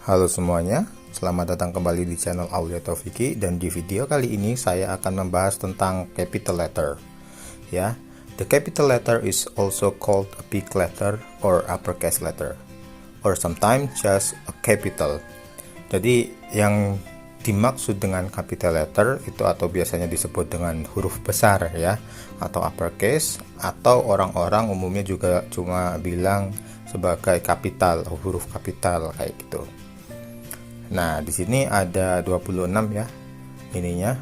Halo semuanya, selamat datang kembali di channel Aulia Taufiki, dan di video kali ini saya akan membahas tentang capital letter. Ya, the capital letter is also called a big letter or uppercase letter, or sometimes just a capital. Jadi yang dimaksud dengan capital letter itu atau biasanya disebut dengan huruf besar ya, atau uppercase, atau orang-orang umumnya juga cuma bilang sebagai kapital atau huruf kapital kayak gitu. Nah, di sini ada 26 ya ininya.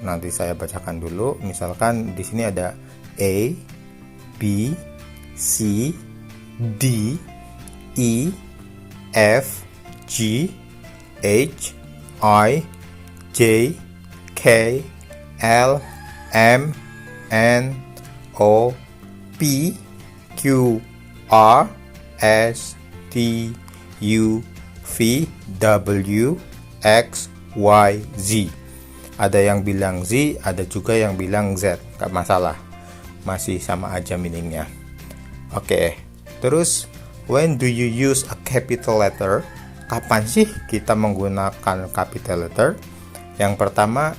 Nanti saya bacakan dulu. Misalkan di sini ada A, B, C, D, E, F, G, H, I, J, K, L, M, N, O, P, Q, R, S, T, U, V, W, X, Y, Z. Ada yang bilang Z, ada juga yang bilang Z. Gak masalah, masih sama aja meaningnya. Oke, terus when do you use a capital letter? Kapan sih kita menggunakan capital letter? Yang pertama,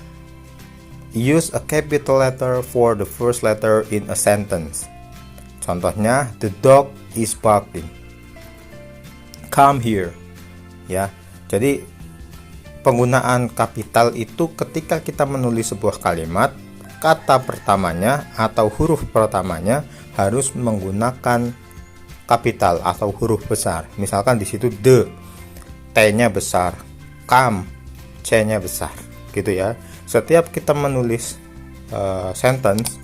use a capital letter for the first letter in a sentence. Contohnya, the dog is barking. Come here. Ya, jadi penggunaan kapital itu ketika kita menulis sebuah kalimat, kata pertamanya atau huruf pertamanya harus menggunakan kapital atau huruf besar. Misalkan di situ the, T-nya besar, come, C-nya besar, gitu ya. Setiap kita menulis sentence,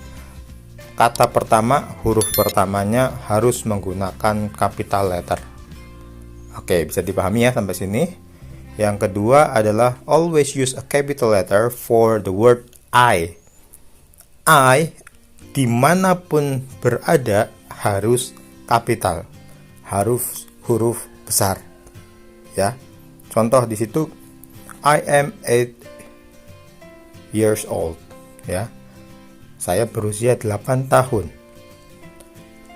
kata pertama, huruf pertamanya harus menggunakan capital letter. Oke, bisa dipahami ya sampai sini. Yang kedua adalah always use a capital letter for the word I. I dimanapun berada harus kapital, harus huruf besar. Ya, contoh di situ I am 8 years old. Ya, saya berusia 8 tahun.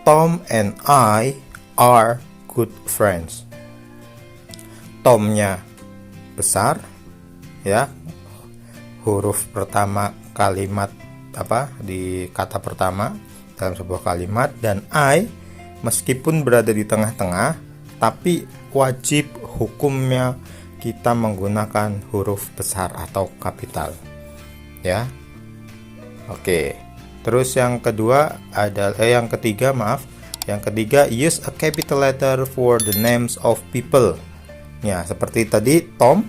Tom and I are good friends. Tomnya besar ya, huruf pertama kalimat di kata pertama dalam sebuah kalimat, dan I meskipun berada di tengah-tengah tapi wajib hukumnya kita menggunakan huruf besar atau kapital ya. Oke, terus yang ketiga use a capital letter for the names of people. Ya, seperti tadi Tom,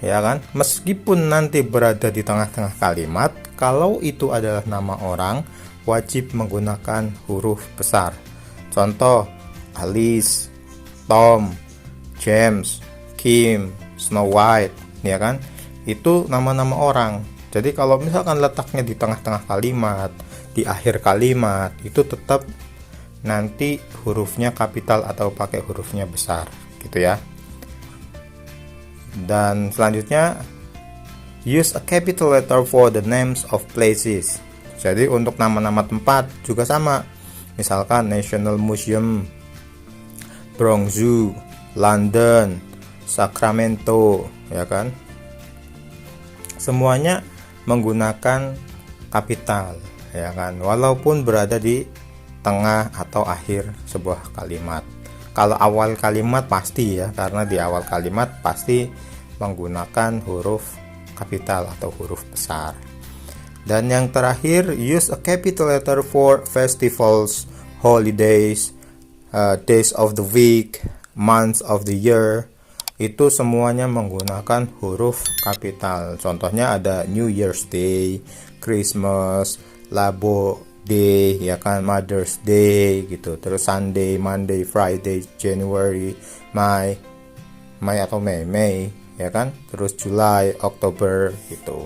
ya kan, meskipun nanti berada di tengah-tengah kalimat, kalau itu adalah nama orang, wajib menggunakan huruf besar. Contoh, Alice, Tom, James, Kim, Snow White, ya kan, itu nama-nama orang. Jadi kalau misalkan letaknya di tengah-tengah kalimat, di akhir kalimat, itu tetap nanti hurufnya kapital atau pakai hurufnya besar, gitu ya. Dan selanjutnya use a capital letter for the names of places. Jadi untuk nama-nama tempat juga sama. Misalkan National Museum, Bronx Zoo, London, Sacramento, ya kan. Semuanya menggunakan kapital, ya kan, walaupun berada di tengah atau akhir sebuah kalimat. Kalau awal kalimat pasti ya, karena di awal kalimat pasti menggunakan huruf kapital atau huruf besar. Dan yang terakhir, use a capital letter for festivals, holidays, days of the week, months of the year. Itu semuanya menggunakan huruf kapital. Contohnya ada New Year's Day, Christmas, Labor Day, ya kan, Mother's Day gitu. Terus Sunday, Monday, Friday, January, May atau May, ya kan. Terus July, October gitu.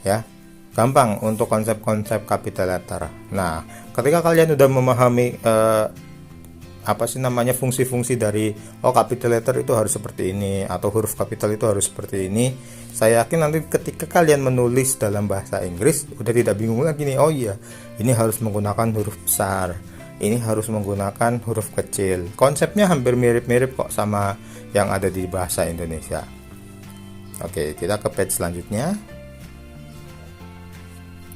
Ya, gampang untuk konsep-konsep capital letter. Nah, ketika kalian udah memahami fungsi-fungsi dari capital letter itu harus seperti ini, atau huruf kapital itu harus seperti ini, saya yakin nanti ketika kalian menulis dalam bahasa Inggris udah tidak bingung lagi nih. Oh iya, ini harus menggunakan huruf besar, ini harus menggunakan huruf kecil. Konsepnya hampir mirip-mirip kok sama yang ada di bahasa Indonesia. Oke, kita ke page selanjutnya.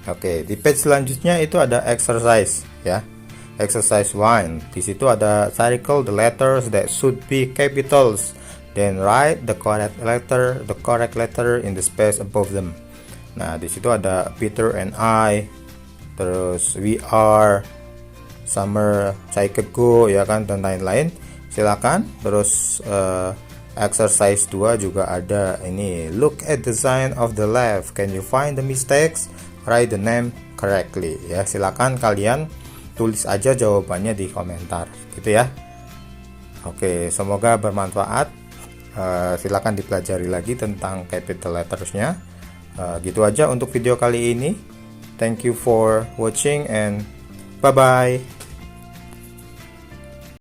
Oke, di page selanjutnya itu ada exercise ya. Exercise 1. Di situ ada circle the letters that should be capitals, then write the correct letter in the space above them. Nah, di situ ada Peter and I, terus we are, summer, saya go ya kan, dan lain-lain. Silakan. Terus exercise 2 juga ada ini, look at the sign of the left, can you find the mistakes, write the name correctly ya. Silakan kalian tulis aja jawabannya di komentar gitu ya. Oke, semoga bermanfaat. Silakan dipelajari lagi tentang capital lettersnya. Gitu aja untuk video kali ini. Thank you for watching and bye bye.